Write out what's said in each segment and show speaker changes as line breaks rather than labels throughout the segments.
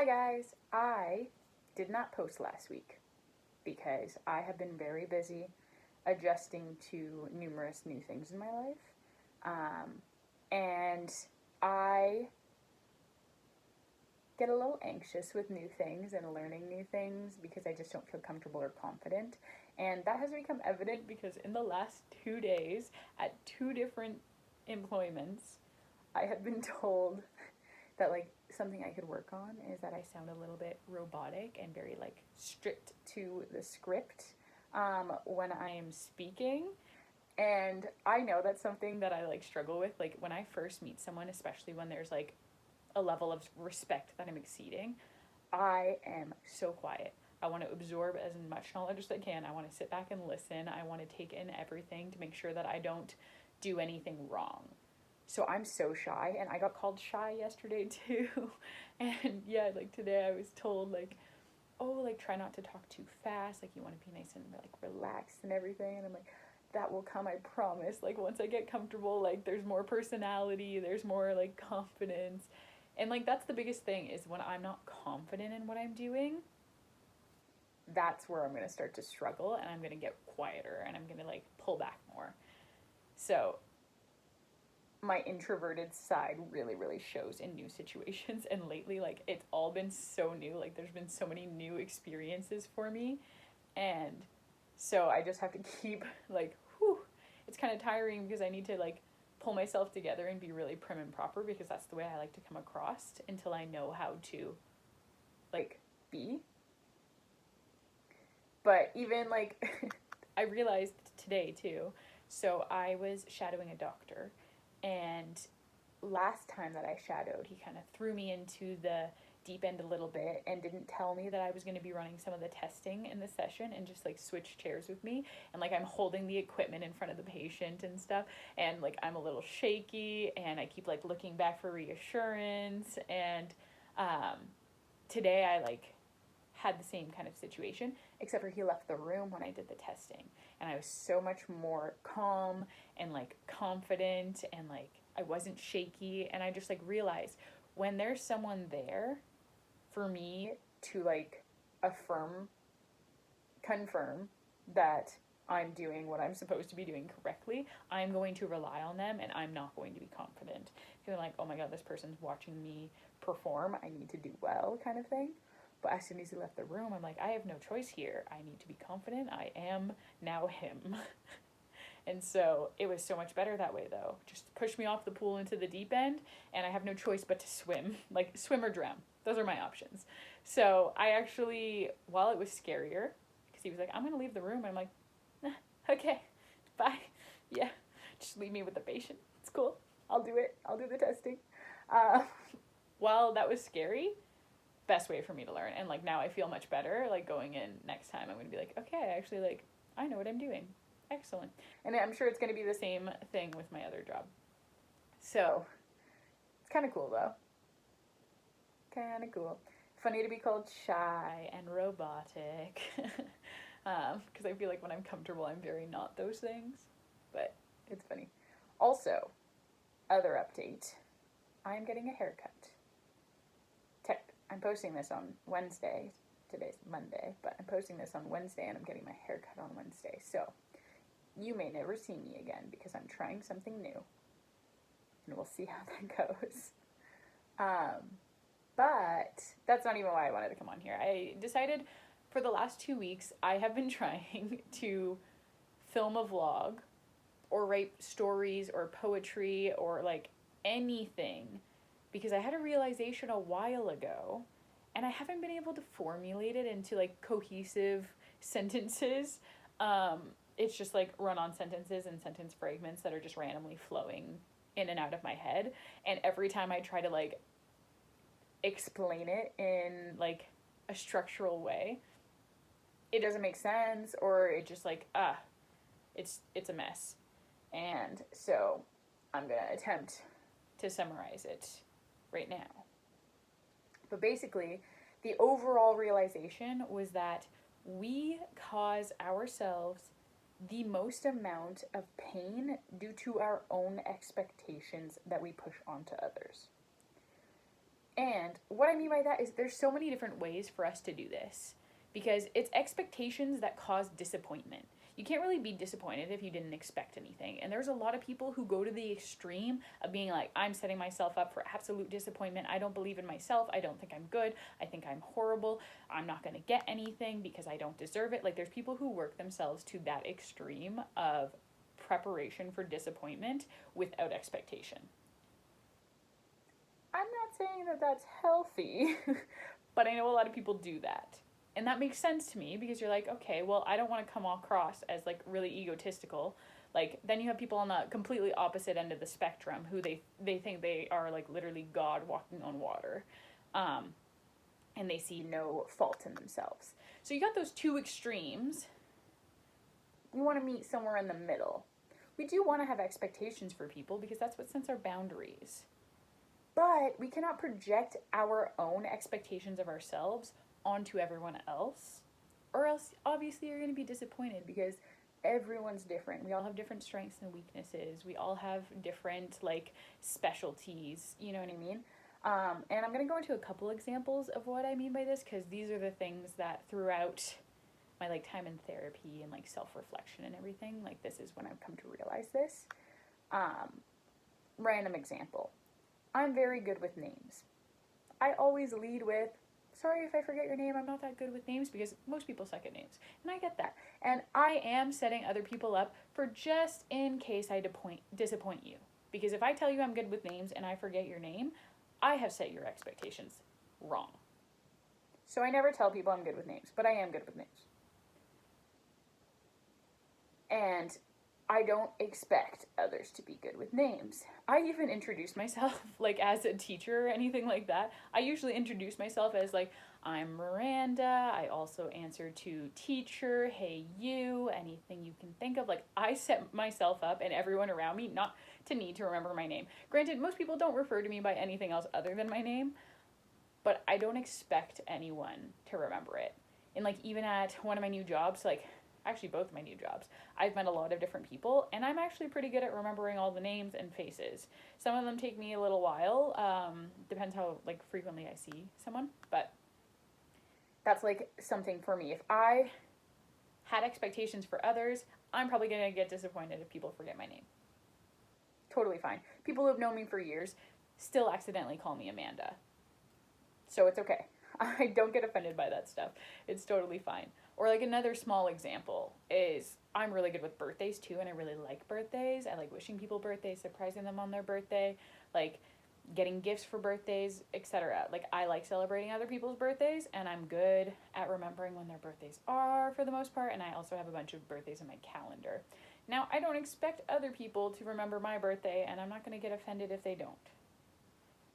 Hi guys, I did not post last week because I have been very busy adjusting to numerous new things in my life. And I get a little anxious with new things and learning new things because I just don't feel comfortable or confident. And that has become evident because in the last 2 days, at two different employments, I have been told that like something I could work on is that I sound a little bit robotic and very like strict to the script when I am speaking. And I know that's something that I like struggle with. Like when I first meet someone, especially when there's like a level of respect that I'm exceeding, I am so quiet. I want to absorb as much knowledge as I can. I want to sit back and listen. I want to take in everything to make sure that I don't do anything wrong. So I'm so shy, and I got called shy yesterday too. And yeah, like today I was told like, oh, like try not to talk too fast, like you want to be nice and like relaxed and everything. And I'm like, that will come, I promise. Like once I get comfortable, like there's more personality, there's more like confidence. And like that's the biggest thing is when I'm not confident in what I'm doing, that's where I'm going to start to struggle and I'm going to get quieter and I'm going to like pull back more. So my introverted side really shows in new situations, and lately like it's all been so new, like there's been so many new experiences for me, and so I just have to keep like whew, it's kind of tiring because I need to like pull myself together and be really prim and proper because that's the way I like to come across until I know how to like be. But even like I realized today too, so I was shadowing a doctor, and last time that I shadowed, he kind of threw me into the deep end a little bit and didn't tell me that I was going to be running some of the testing in the session and just like switch chairs with me. And like I'm holding the equipment in front of the patient and stuff. And like I'm a little shaky and I keep like looking back for reassurance. And um, today I like had the same kind of situation, except for he left the room when I did the testing. And I was so much more calm and like confident and like I wasn't shaky. And I just like realized when there's someone there for me to like affirm, confirm that I'm doing what I'm supposed to be doing correctly, I'm going to rely on them and I'm not going to be confident. Feeling like, oh my God, this person's watching me perform. I need to do well, kind of thing. But as soon as he left the room, I'm like, I have no choice here. I need to be confident. I am now him. And so it was so much better that way, though. Just push me off the pool into the deep end, and I have no choice but to swim. Like, swim or drown. Those are my options. So I actually, while it was scarier, because he was like, I'm going to leave the room, I'm like, okay, bye. Yeah, just leave me with the patient. It's cool. I'll do it. I'll do the testing. Uh, while that was scary, best way for me to learn. And like now I feel much better. Like going in next time, I'm going to be like, okay, I actually like, I know what I'm doing. Excellent. And I'm sure it's going to be the same thing with my other job. So it's kind of cool though. Kind of cool. Funny to be called shy and robotic. Because I feel like when I'm comfortable, I'm very not those things. But it's funny. Also, other update, I'm getting a haircut. I'm posting this on Wednesday. Today's Monday, but I'm posting this on Wednesday and I'm getting my haircut on Wednesday. So you may never see me again because I'm trying something new. And we'll see how that goes. But that's not even why I wanted to come on here. I decided for the last 2 weeks, I have been trying to film a vlog or write stories or poetry or like anything because I had a realization a while ago and I haven't been able to formulate it into like cohesive sentences. It's just like run on sentences and sentence fragments that are just randomly flowing in and out of my head. And every time I try to like explain it in like a structural way, it doesn't make sense or it just like it's a mess. And so I'm going to attempt to summarize it right now. But basically, the overall realization was that we cause ourselves the most amount of pain due to our own expectations that we push onto others. And what I mean by that is there's so many different ways for us to do this because it's expectations that cause disappointment. You can't really be disappointed if you didn't expect anything. And there's a lot of people who go to the extreme of being like, I'm setting myself up for absolute disappointment. I don't believe in myself. I don't think I'm good. I think I'm horrible. I'm not going to get anything because I don't deserve it. Like, there's people who work themselves to that extreme of preparation for disappointment without expectation. I'm not saying that that's healthy, but I know a lot of people do that. And that makes sense to me because you're like, okay, well, I don't want to come across as like really egotistical. Like, then you have people on the completely opposite end of the spectrum who they think they are like literally God walking on water. Um, and they see no fault in themselves. So you got those two extremes. You want to meet somewhere in the middle. We do want to have expectations for people because that's what sets our boundaries. But we cannot project our own expectations of ourselves onto everyone else, or else obviously you're going to be disappointed because everyone's different. We all have different strengths and weaknesses. We all have different like specialties, you know what I mean? And I'm going to go into a couple examples of what I mean by this because these are the things that throughout my like time in therapy and like self-reflection and everything, like this is when I've come to realize this. Random example. I'm very good with names. I always lead with, sorry if I forget your name, I'm not that good with names because most people suck at names. And I get that. And I am setting other people up for just in case I disappoint you. Because if I tell you I'm good with names and I forget your name, I have set your expectations wrong. So I never tell people I'm good with names, but I am good with names. And I don't expect others to be good with names. I even introduce myself like as a teacher or anything like that. I usually introduce myself as like, I'm Miranda. I also answer to teacher, hey you, anything you can think of. Like, I set myself up and everyone around me not to need to remember my name. Granted, most people don't refer to me by anything else other than my name, but I don't expect anyone to remember it. And like, even at one of my new jobs, like actually both of my new jobs, I've met a lot of different people and I'm actually pretty good at remembering all the names and faces. Some of them take me a little while, depends how like frequently I see someone, but that's like something for me. If I had expectations for others, I'm probably gonna get disappointed if people forget my name. Totally fine. People who have known me for years still accidentally call me Amanda. So it's okay. I don't get offended by that stuff. It's totally fine. Or like another small example is I'm really good with birthdays too, and I really like birthdays. I like wishing people birthdays, surprising them on their birthday, like getting gifts for birthdays, etc. Like, I like celebrating other people's birthdays, and I'm good at remembering when their birthdays are for the most part, and I also have a bunch of birthdays in my calendar. Now, I don't expect other people to remember my birthday, and I'm not going to get offended if they don't.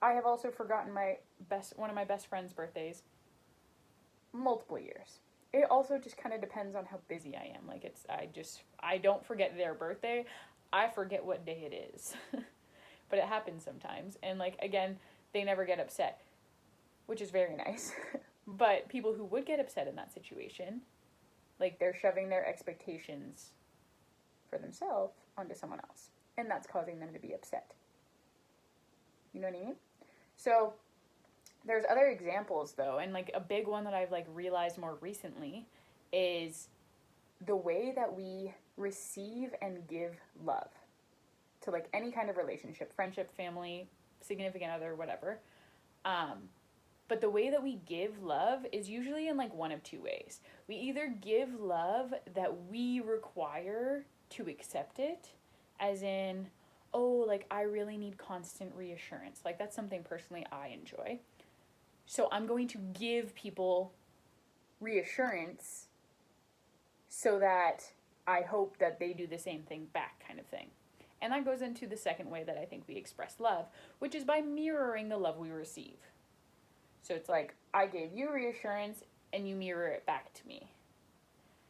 I have also forgotten one of my best friend's birthdays multiple years. It also just kind of depends on how busy I am. Like, I don't forget their birthday. I forget what day it is. But it happens sometimes. And like, again, they never get upset, which is very nice. But people who would get upset in that situation, like, they're shoving their expectations for themselves onto someone else. And that's causing them to be upset. You know what I mean? So there's other examples though, and like a big one that I've like realized more recently is the way that we receive and give love to like any kind of relationship, friendship, family, significant other, whatever. But the way that we give love is usually in like one of two ways. We either give love that we require to accept it, as in, oh, like I really need constant reassurance. Like, that's something personally I enjoy. So I'm going to give people reassurance so that I hope that they do the same thing back, kind of thing. And that goes into the second way that I think we express love, which is by mirroring the love we receive. So it's like, I gave you reassurance and you mirror it back to me.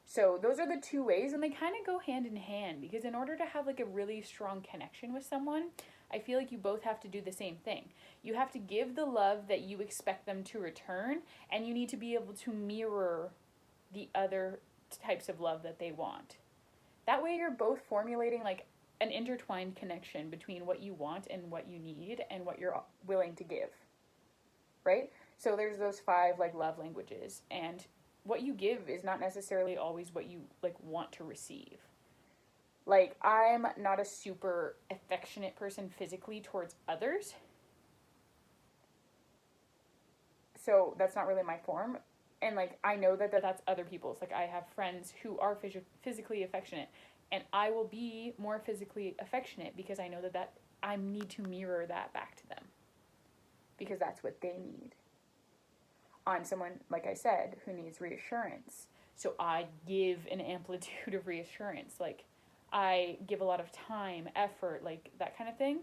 So those are the two ways, and they kind of go hand in hand, because in order to have like a really strong connection with someone, I feel like you both have to do the same thing. You have to give the love that you expect them to return, and you need to be able to mirror the other types of love that they want. That way you're both formulating like an intertwined connection between what you want and what you need and what you're willing to give. right? So there's those 5 like love languages, and what you give is not necessarily always what you like want to receive. Like, I'm not a super affectionate person physically towards others, so that's not really my form. And like, I know that that's other people's. Like, I have friends who are physically affectionate, and I will be more physically affectionate because I know that I need to mirror that back to them, because that's what they need. I'm someone, like I said, who needs reassurance. So I give an amplitude of reassurance. Like, I give a lot of time, effort, like that kind of thing.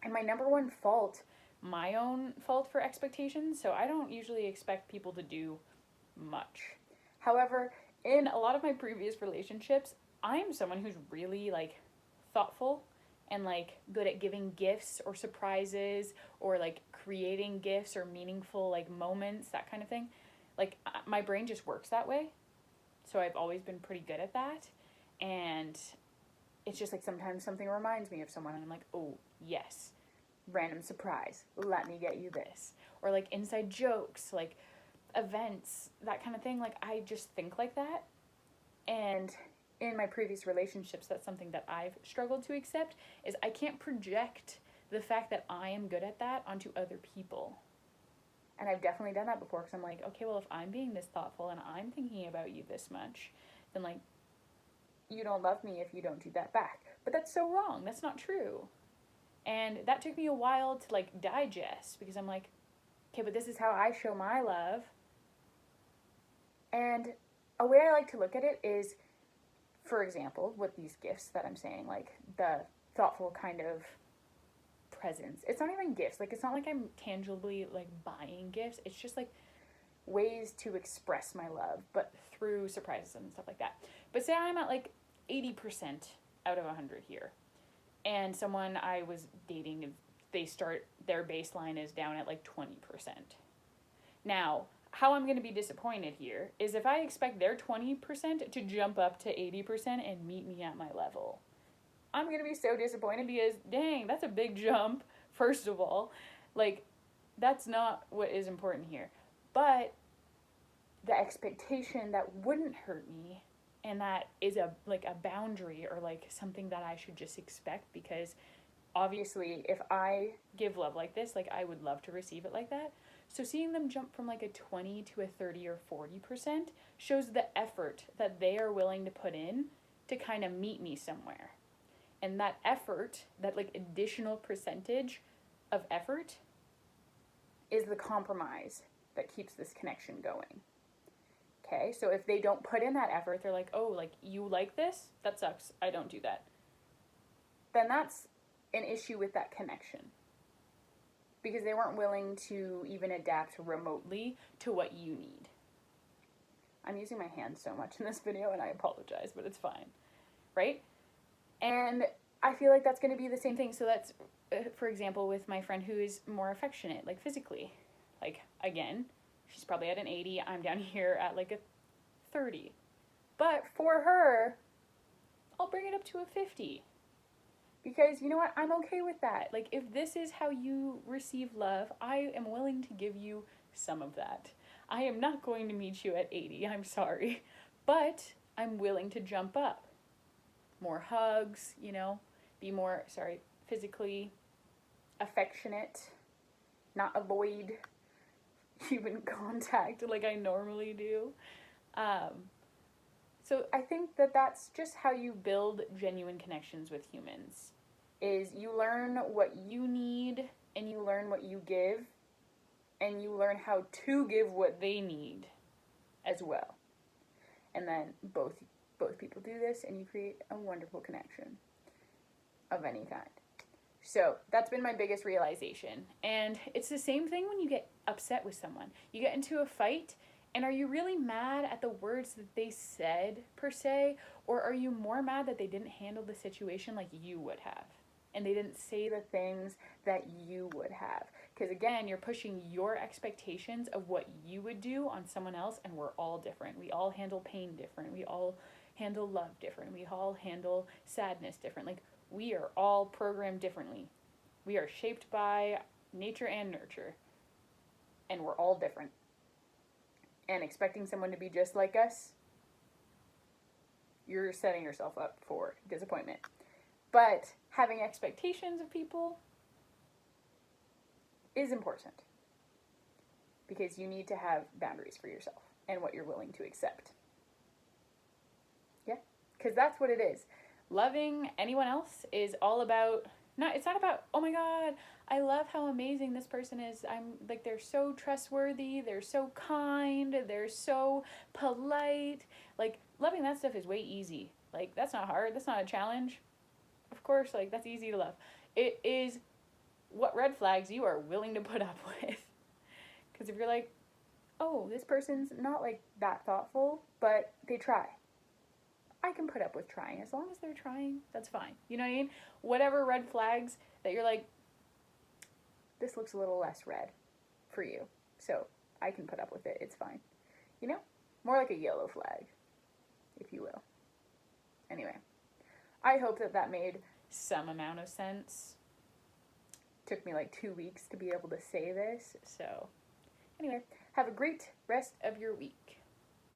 And my number one fault, my own fault for expectations, so I don't usually expect people to do much. However, in a lot of my previous relationships, I'm someone who's really like thoughtful and like good at giving gifts or surprises or like creating gifts or meaningful like moments, that kind of thing. Like, my brain just works that way. So I've always been pretty good at that. And it's just like sometimes something reminds me of someone and I'm like, "Oh, yes. Random surprise. Let me get you this." Or like inside jokes, like events, that kind of thing. Like, I just think like that. And in my previous relationships, that's something that I've struggled to accept, is I can't project the fact that I am good at that onto other people. And I've definitely done that before, because I'm like, okay, well, if I'm being this thoughtful and I'm thinking about you this much, then like, you don't love me if you don't do that back. But that's so wrong. That's not true. And that took me a while to like digest, because I'm like, okay, but this is how I show my love. And a way I like to look at it is, for example, with these gifts that I'm saying, like the thoughtful kind of presents. It's not even gifts. Like, it's not like I'm tangibly like buying gifts. It's just like ways to express my love, but through surprises and stuff like that. But say I'm at like 80% out of 100 here, and someone I was dating, their baseline is down at like 20%. Now, how I'm going to be disappointed here is if I expect their 20% to jump up to 80% and meet me at my level. I'm going to be so disappointed, because dang, that's a big jump, first of all. Like, that's not what is important here. But the expectation that wouldn't hurt me, and that is a boundary, or like something that I should just expect, because obviously if I give love like this, like, I would love to receive it like that. So seeing them jump from like a 20 to a 30 or 40% shows the effort that they are willing to put in to kind of meet me somewhere. And that effort, that like additional percentage of effort, is the compromise that keeps this connection going. Okay, so if they don't put in that effort, they're like, "Oh, like, you like this? That sucks. I don't do that." Then that's an issue with that connection, because they weren't willing to even adapt remotely to what you need. I'm using my hands so much in this video, and I apologize, but it's fine, right? And I feel like that's going to be the same thing. So that's, for example, with my friend who is more affectionate, like physically. Like, again, she's probably at an 80. I'm down here at like a 30. But for her, I'll bring it up to a 50. Because, you know what? I'm okay with that. Like, if this is how you receive love, I am willing to give you some of that. I am not going to meet you at 80. I'm sorry. But I'm willing to jump up. More hugs, be more, physically affectionate, not avoid human contact like I normally do. So I think that that's just how you build genuine connections with humans, is you learn what you need, and you learn what you give, and you learn how to give what they need as well. And then both people do this, and you create a wonderful connection of any kind. So that's been my biggest realization. And it's the same thing when you get upset with someone. You get into a fight, and are you really mad at the words that they said, per se? Or are you more mad that they didn't handle the situation like you would have? And they didn't say the things that you would have? Because again, you're pushing your expectations of what you would do on someone else, and we're all different. We all handle pain different. We all handle love different. We all handle sadness different. Like, we are all programmed differently. We are shaped by nature and nurture. and we're all different. And expecting someone to be just like us, you're setting yourself up for disappointment. But having expectations of people is important because you need to have boundaries for yourself and what you're willing to accept. Yeah, because that's what it is. Loving anyone else is all about it's not about, oh my god, I love how amazing this person is. I'm like, they're so trustworthy, they're so kind, they're so polite. Like, loving that stuff is way easy. Like, that's not hard, that's not a challenge. Of course, like, that's easy to love. It is what red flags you are willing to put up with. Because if you're like, oh, this person's not like that thoughtful, but they try, I can put up with trying. As long as they're trying, that's fine. You know what I mean? Whatever red flags that you're like, this looks a little less red for you, so I can put up with it. It's fine. You know? More like a yellow flag, if you will. Anyway, I hope that made some amount of sense. Took me like 2 weeks to be able to say this. So, anyway, have a great rest of your week.